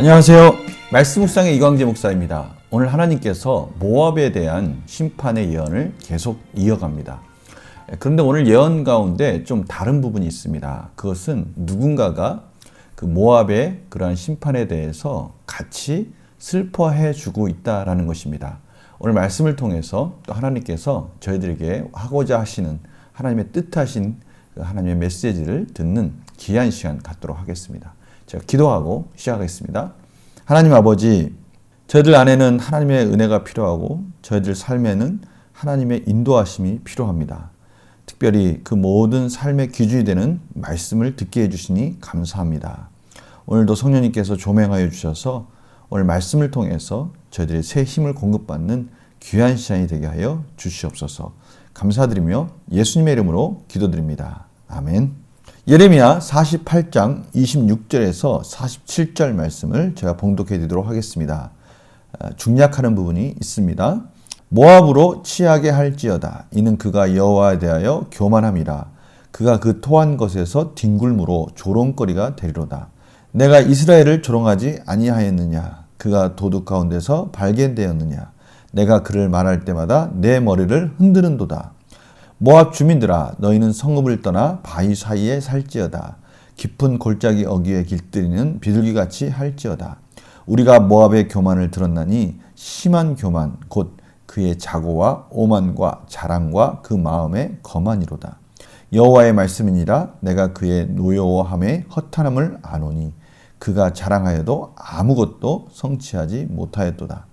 안녕하세요. 말씀 묵상의 이광재 목사입니다. 오늘 하나님께서 모압에 대한 심판의 예언을 계속 이어갑니다. 그런데 오늘 예언 가운데 좀 다른 부분이 있습니다. 그것은 누군가가 그 모압의 그러한 심판에 대해서 같이 슬퍼해 주고 있다라는 것입니다. 오늘 말씀을 통해서 또 하나님께서 저희들에게 하고자 하시는 하나님의 뜻하신 그 하나님의 메시지를 듣는 귀한 시간 갖도록 하겠습니다. 제가 기도하고 시작하겠습니다. 하나님 아버지, 저희들 안에는 하나님의 은혜가 필요하고 저희들 삶에는 하나님의 인도하심이 필요합니다. 특별히 그 모든 삶의 기준이 되는 말씀을 듣게 해주시니 감사합니다. 오늘도 성령님께서 조명하여 주셔서 오늘 말씀을 통해서 저희들의 새 힘을 공급받는 귀한 시간이 되게 하여 주시옵소서. 감사드리며 예수님의 이름으로 기도드립니다. 아멘. 예레미야 48장 26절에서 47절 말씀을 제가 봉독해 드리도록 하겠습니다. 중략하는 부분이 있습니다. 모압으로 취하게 할지어다. 이는 그가 여호와에 대하여 교만함이라. 그가 그 토한 것에서 뒹굴므로 조롱거리가 되리로다. 내가 이스라엘을 조롱하지 아니하였느냐. 그가 도둑 가운데서 발견되었느냐. 내가 그를 말할 때마다 내 머리를 흔드는도다. 모압 주민들아, 너희는 성읍을 떠나 바위 사이에 살지어다. 깊은 골짜기 어귀에 길들이는 비둘기같이 할지어다. 우리가 모압의 교만을 들었나니 심한 교만 곧 그의 자고와 오만과 자랑과 그 마음의 거만이로다. 여호와의 말씀이니라. 내가 그의 노여워함의 허탄함을 아노니 그가 자랑하여도 아무것도 성취하지 못하였도다.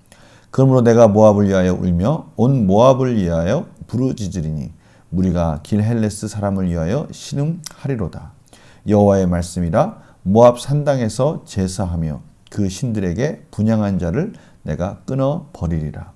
그러므로 내가 모압을 위하여 울며 온 모압을 위하여 부르짖으리니 무리가 길헬레스 사람을 위하여 신음하리로다. 여호와의 말씀이라. 모압 산당에서 제사하며 그 신들에게 분향한 자를 내가 끊어 버리리라.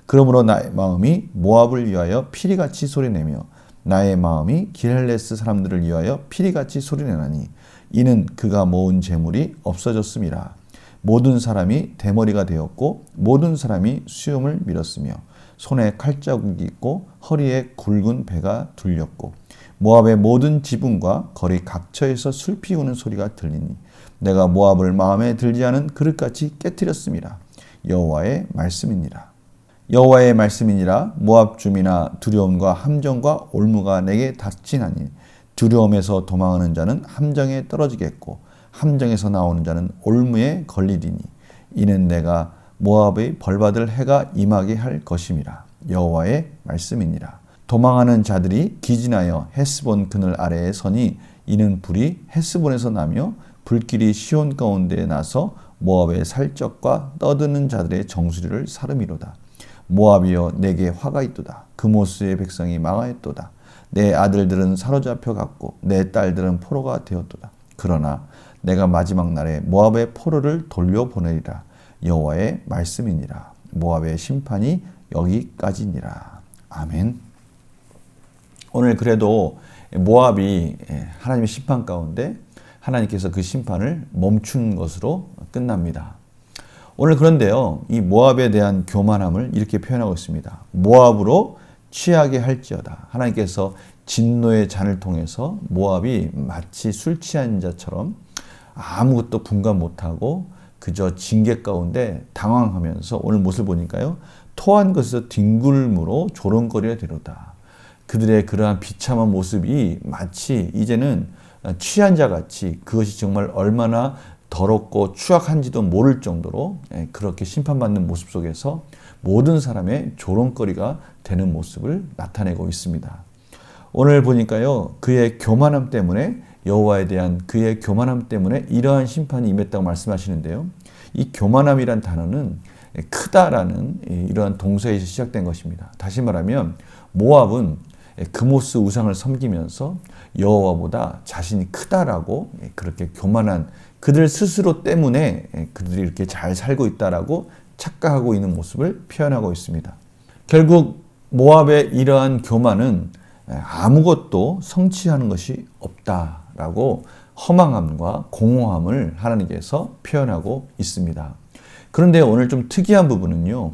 그러므로 나의 마음이 모압을 위하여 피리같이 소리내며 나의 마음이 길헬레스 사람들을 위하여 피리같이 소리내나니 이는 그가 모은 재물이 없어졌음이라. 모든 사람이 대머리가 되었고 모든 사람이 수염을 밀었으며 손에 칼자국이 있고 허리에 굵은 배가 둘렸고 모압의 모든 지붕과 거리 각처에서 술 피우는 소리가 들리니 내가 모압을 마음에 들지 않은 그릇같이 깨뜨렸음이라. 여호와의 말씀이니라. 여호와의 말씀이니라. 모압 주민아, 두려움과 함정과 올무가 내게 닥치나니 두려움에서 도망하는 자는 함정에 떨어지겠고 함정에서 나오는 자는 올무에 걸리리니 이는 내가 모압의 벌받을 해가 임하게 할 것임이라. 여호와의 말씀이니라. 도망하는 자들이 기진하여 헤스본 그늘 아래에 서니 이는 불이 헤스본에서 나며 불길이 시온 가운데에 나서 모압의 살적과 떠드는 자들의 정수리를 사름이로다. 모압이여, 내게 화가 있도다. 그모스의 백성이 망하였도다. 내 아들들은 사로잡혀 갔고 내 딸들은 포로가 되었도다. 그러나 내가 마지막 날에 모압의 포로를 돌려보내리라. 여호와의 말씀이니라. 모압의 심판이 여기까지니라. 아멘. 오늘 그래도 모압이 하나님의 심판 가운데 하나님께서 그 심판을 멈춘 것으로 끝납니다. 오늘 그런데요, 이 모압에 대한 교만함을 이렇게 표현하고 있습니다. 모압으로 취하게 할지어다. 하나님께서 진노의 잔을 통해서 모압이 마치 술 취한 자처럼 아무것도 분간 못하고 그저 징계 가운데 당황하면서 오늘 모습을 보니까요, 토한 것에서 뒹굴므로 조롱거리가 되로다. 그들의 그러한 비참한 모습이 마치 이제는 취한 자 같이 그것이 정말 얼마나 더럽고 추악한지도 모를 정도로 그렇게 심판받는 모습 속에서 모든 사람의 조롱거리가 되는 모습을 나타내고 있습니다. 오늘 보니까요, 그의 교만함 때문에 여호와에 대한 그의 교만함 때문에 이러한 심판이 임했다고 말씀하시는데요. 이 교만함이란 단어는 크다라는 이러한 동사에서 시작된 것입니다. 다시 말하면 모압은 그모스 우상을 섬기면서 여호와보다 자신이 크다라고 그렇게 교만한 그들 스스로 때문에 그들이 이렇게 잘 살고 있다라고 착각하고 있는 모습을 표현하고 있습니다. 결국 모압의 이러한 교만은 아무것도 성취하는 것이 없다라고 허망함과 공허함을 하나님께서 표현하고 있습니다. 그런데 오늘 좀 특이한 부분은요,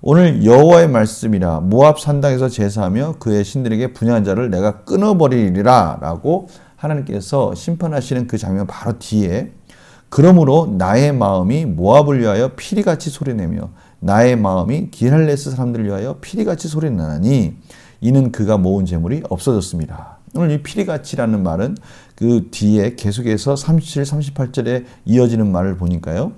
오늘 여호와의 말씀이라. 모압 산당에서 제사하며 그의 신들에게 분향한 자를 내가 끊어버리리라 라고 하나님께서 심판하시는 그 장면 바로 뒤에 그러므로 나의 마음이 모압을 위하여 피리같이 소리내며 나의 마음이 기할레스 사람들을 위하여 피리같이 소리나니 이는 그가 모은 재물이 없어졌습니다. 오늘 이 피리같이라는 말은 그 뒤에 계속해서 37, 38절에 이어지는 말을 보니까요.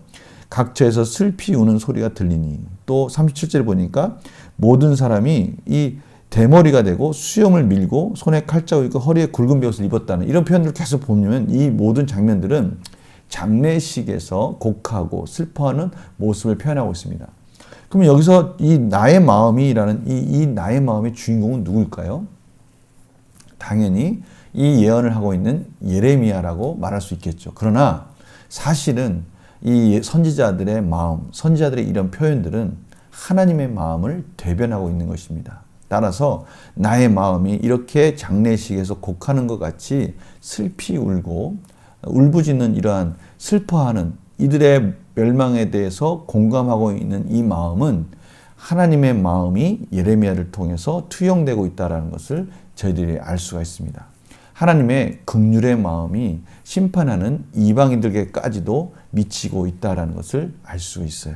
각처에서 슬피 우는 소리가 들리니 또 37절에 보니까 모든 사람이 이 대머리가 되고 수염을 밀고 손에 칼자루 있고 허리에 굵은 베옷을 입었다는 이런 표현들을 계속 보면 이 모든 장면들은 장례식에서 곡하고 슬퍼하는 모습을 표현하고 있습니다. 그러면 여기서 이 나의 마음이라는 이 나의 마음의 주인공은 누구일까요? 당연히 이 예언을 하고 있는 예레미야라고 말할 수 있겠죠. 그러나 사실은 이 선지자들의 마음, 선지자들의 이런 표현들은 하나님의 마음을 대변하고 있는 것입니다. 따라서 나의 마음이 이렇게 장례식에서 곡하는 것 같이 슬피 울고 울부짖는 이러한 슬퍼하는 이들의 멸망에 대해서 공감하고 있는 이 마음은 하나님의 마음이 예레미야를 통해서 투영되고 있다는 것을 저희들이 알 수가 있습니다. 하나님의 긍휼의 마음이 심판하는 이방인들에게까지도 미치고 있다는 것을 알 수 있어요.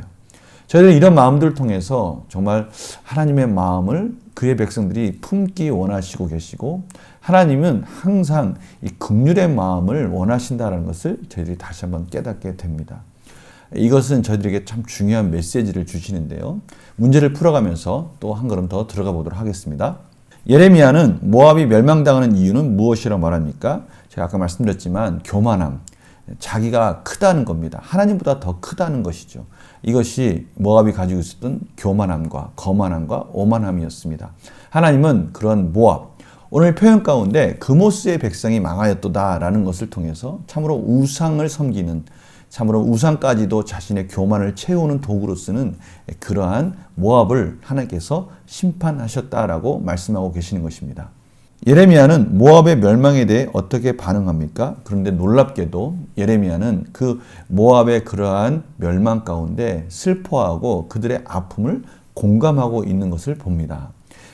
저희들은 이런 마음들을 통해서 정말 하나님의 마음을 그의 백성들이 품기 원하시고 계시고 하나님은 항상 이 긍휼의 마음을 원하신다는 것을 저희들이 다시 한번 깨닫게 됩니다. 이것은 저희들에게 참 중요한 메시지를 주시는데요. 문제를 풀어가면서 또 한 걸음 더 들어가 보도록 하겠습니다. 예레미야는 모압이 멸망당하는 이유는 무엇이라고 말합니까? 제가 아까 말씀드렸지만 교만함, 자기가 크다는 겁니다. 하나님보다 더 크다는 것이죠. 이것이 모압이 가지고 있었던 교만함과 거만함과 오만함이었습니다. 하나님은 그런 모압, 오늘 표현 가운데 그모스의 백성이 망하였도다라는 것을 통해서 참으로 우상을 섬기는, 참으로 우상까지도 자신의 교만을 채우는 도구로 쓰는 그러한 모압을 하나님께서 심판하셨다라고 말씀하고 계시는 것입니다. 예레미야는 모압의 멸망에 대해 어떻게 반응합니까? 그런데 놀랍게도 예레미야는 그 모압의 그러한 멸망 가운데 슬퍼하고 그들의 아픔을 공감하고 있는 것을 봅니다.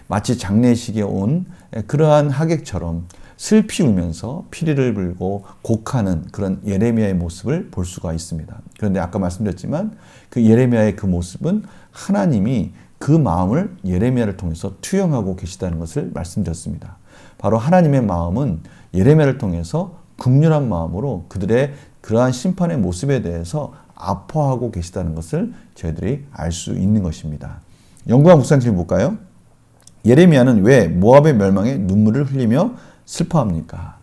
마치 장례식에 온 그러한 하객처럼 슬피 울면서 피리를 불고 곡하는 그런 예레미야의 모습을 볼 수가 있습니다. 그런데 아까 말씀드렸지만 그 예레미야의 그 모습은 하나님이 그 마음을 예레미야를 통해서 투영하고 계시다는 것을 말씀드렸습니다. 바로 하나님의 마음은 예레미야를 통해서 긍휼한 마음으로 그들의 그러한 심판의 모습에 대해서 아파하고 계시다는 것을 저희들이 알 수 있는 것입니다. 영구한 묵상팀 볼까요? 예레미야는 왜 모압의 멸망에 눈물을 흘리며 슬퍼합니까?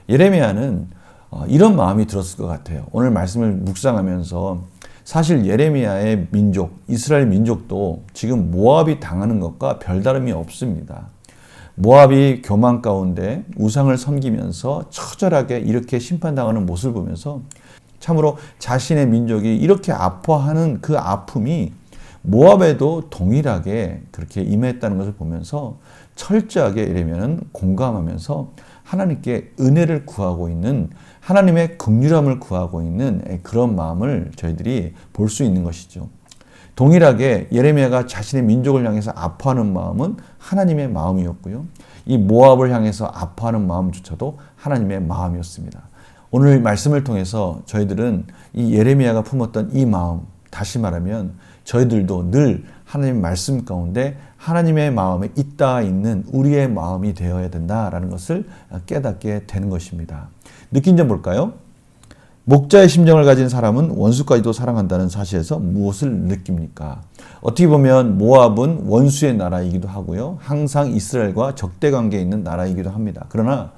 예레미야는 이런 마음이 들었을 것 같아요. 오늘 말씀을 묵상하면서 사실 예레미야의 민족, 이스라엘 민족도 지금 모압이 당하는 것과 별다름이 없습니다. 모압이 교만 가운데 우상을 섬기면서 처절하게 이렇게 심판당하는 모습을 보면서 참으로 자신의 민족이 이렇게 아파하는 그 아픔이 모압에도 동일하게 그렇게 임했다는 것을 보면서 철저하게 예레미야는 공감하면서 하나님께 은혜를 구하고 있는, 하나님의 긍휼함을 구하고 있는 그런 마음을 저희들이 볼 수 있는 것이죠. 동일하게 예레미야가 자신의 민족을 향해서 아파하는 마음은 하나님의 마음이었고요. 이 모압을 향해서 아파하는 마음조차도 하나님의 마음이었습니다. 오늘 말씀을 통해서 저희들은 이 예레미야가 품었던 이 마음, 다시 말하면 저희들도 늘 하나님의 말씀 가운데 하나님의 마음에 있다 있는 우리의 마음이 되어야 된다라는 것을 깨닫게 되는 것입니다. 느낀 점 볼까요? 목자의 심정을 가진 사람은 원수까지도 사랑한다는 사실에서 무엇을 느낍니까? 어떻게 보면 모압은 원수의 나라이기도 하고요. 항상 이스라엘과 적대 관계에 있는 나라이기도 합니다. 그러나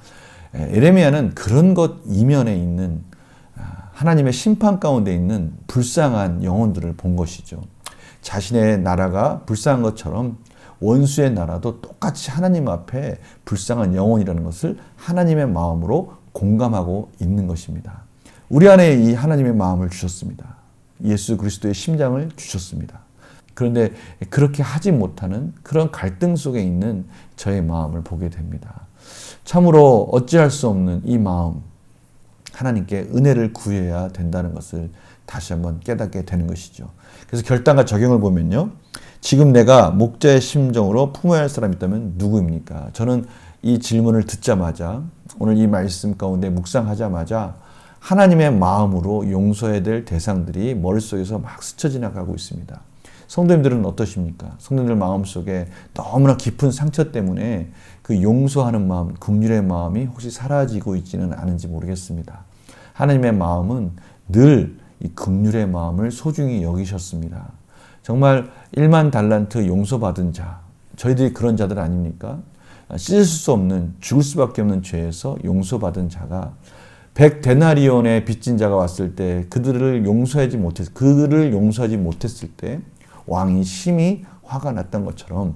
예레미야는 그런 것 이면에 있는 하나님의 심판 가운데 있는 불쌍한 영혼들을 본 것이죠. 자신의 나라가 불쌍한 것처럼 원수의 나라도 똑같이 하나님 앞에 불쌍한 영혼이라는 것을 하나님의 마음으로 공감하고 있는 것입니다. 우리 안에 이 하나님의 마음을 주셨습니다. 예수 그리스도의 심장을 주셨습니다. 그런데 그렇게 하지 못하는 그런 갈등 속에 있는 저의 마음을 보게 됩니다. 참으로 어찌할 수 없는 이 마음, 하나님께 은혜를 구해야 된다는 것을 다시 한번 깨닫게 되는 것이죠. 그래서 결단과 적용을 보면요. 지금 내가 목자의 심정으로 품어야 할 사람이 있다면 누구입니까? 저는 이 질문을 듣자마자 오늘 이 말씀 가운데 묵상하자마자 하나님의 마음으로 용서해야 될 대상들이 머릿속에서 막 스쳐 지나가고 있습니다. 성도님들은 어떠십니까? 성도님들 마음속에 너무나 깊은 상처 때문에 그 용서하는 마음, 긍휼의 마음이 혹시 사라지고 있지는 않은지 모르겠습니다. 하나님의 마음은 늘 이 긍휼의 마음을 소중히 여기셨습니다. 정말 1만 달란트 용서받은 자, 저희들이 그런 자들 아닙니까? 씻을 수 없는, 죽을 수밖에 없는 죄에서 용서받은 자가 100데나리온의 빚진 자가 왔을 때 그를 용서하지 못했을 때 왕이 심히 화가 났던 것처럼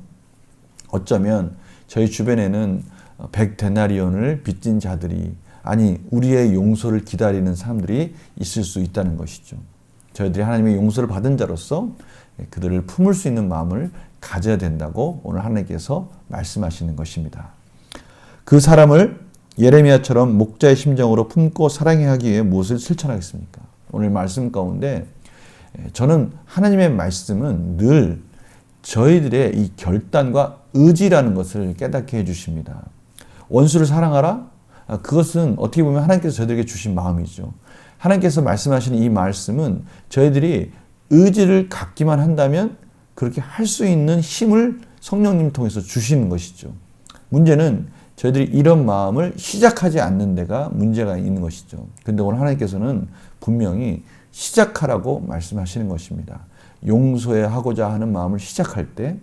어쩌면 저희 주변에는 100데나리온을 빚진 자들이 우리의 용서를 기다리는 사람들이 있을 수 있다는 것이죠. 저희들이 하나님의 용서를 받은 자로서 그들을 품을 수 있는 마음을 가져야 된다고 오늘 하나님께서 말씀하시는 것입니다. 그 사람을 예레미야처럼 목자의 심정으로 품고 사랑해야 하기 위해 무엇을 실천하겠습니까? 오늘 말씀 가운데 저는 하나님의 말씀은 늘 저희들의 이 결단과 의지라는 것을 깨닫게 해주십니다. 원수를 사랑하라? 그것은 어떻게 보면 하나님께서 저희들에게 주신 마음이죠. 하나님께서 말씀하시는 이 말씀은 저희들이 의지를 갖기만 한다면 그렇게 할 수 있는 힘을 성령님 통해서 주시는 것이죠. 문제는 저희들이 이런 마음을 시작하지 않는 데가 문제가 있는 것이죠. 그런데 오늘 하나님께서는 분명히 시작하라고 말씀하시는 것입니다. 용서하고자 하는 마음을 시작할 때,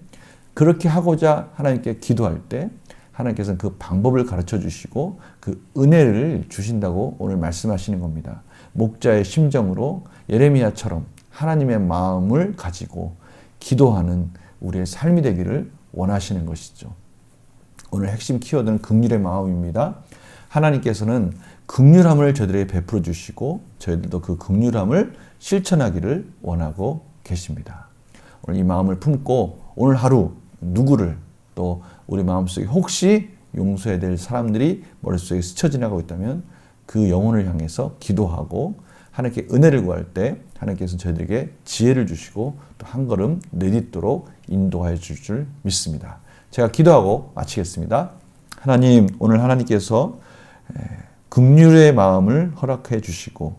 그렇게 하고자 하나님께 기도할 때 하나님께서는 그 방법을 가르쳐 주시고 그 은혜를 주신다고 오늘 말씀하시는 겁니다. 목자의 심정으로 예레미야처럼 하나님의 마음을 가지고 기도하는 우리의 삶이 되기를 원하시는 것이죠. 오늘 핵심 키워드는 긍휼의 마음입니다. 하나님께서는 긍휼함을 저희들에게 베풀어 주시고 저희들도 그 긍휼함을 실천하기를 원하고 계십니다. 오늘 이 마음을 품고 오늘 하루 누구를 또 우리 마음속에 혹시 용서해야 될 사람들이 머릿속에 스쳐 지나가고 있다면 그 영혼을 향해서 기도하고 하나님께 은혜를 구할 때 하나님께서는 저희들에게 지혜를 주시고 또 한 걸음 내딛도록 인도하여 줄 줄 믿습니다. 제가 기도하고 마치겠습니다. 하나님, 오늘 하나님께서 긍휼의 마음을 허락해 주시고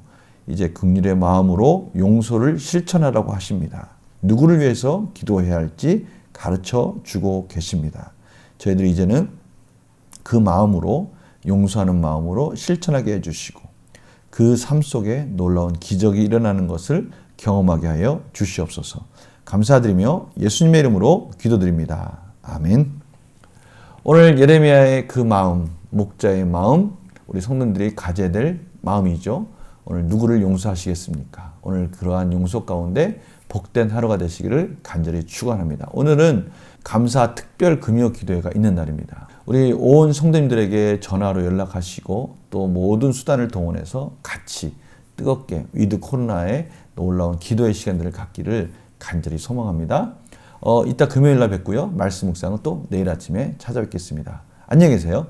이제 긍휼의 마음으로 용서를 실천하라고 하십니다. 누구를 위해서 기도해야 할지 가르쳐 주고 계십니다. 저희들이 이제는 그 마음으로 용서하는 마음으로 실천하게 해주시고 그 삶 속에 놀라운 기적이 일어나는 것을 경험하게 하여 주시옵소서. 감사드리며 예수님의 이름으로 기도드립니다. 아멘. 오늘 예레미야의 그 마음, 목자의 마음, 우리 성도들이 가져야 될 마음이죠. 오늘 누구를 용서하시겠습니까? 오늘 그러한 용서 가운데 복된 하루가 되시기를 간절히 축원합니다. 오늘은 감사 특별 금요 기도회가 있는 날입니다. 우리 온 성도님들에게 전화로 연락하시고 또 모든 수단을 동원해서 같이 뜨겁게 위드 코로나에 놀라운 기도의 시간들을 갖기를 간절히 소망합니다. 이따 금요일 날 뵙고요. 말씀 묵상은 또 내일 아침에 찾아뵙겠습니다. 안녕히 계세요.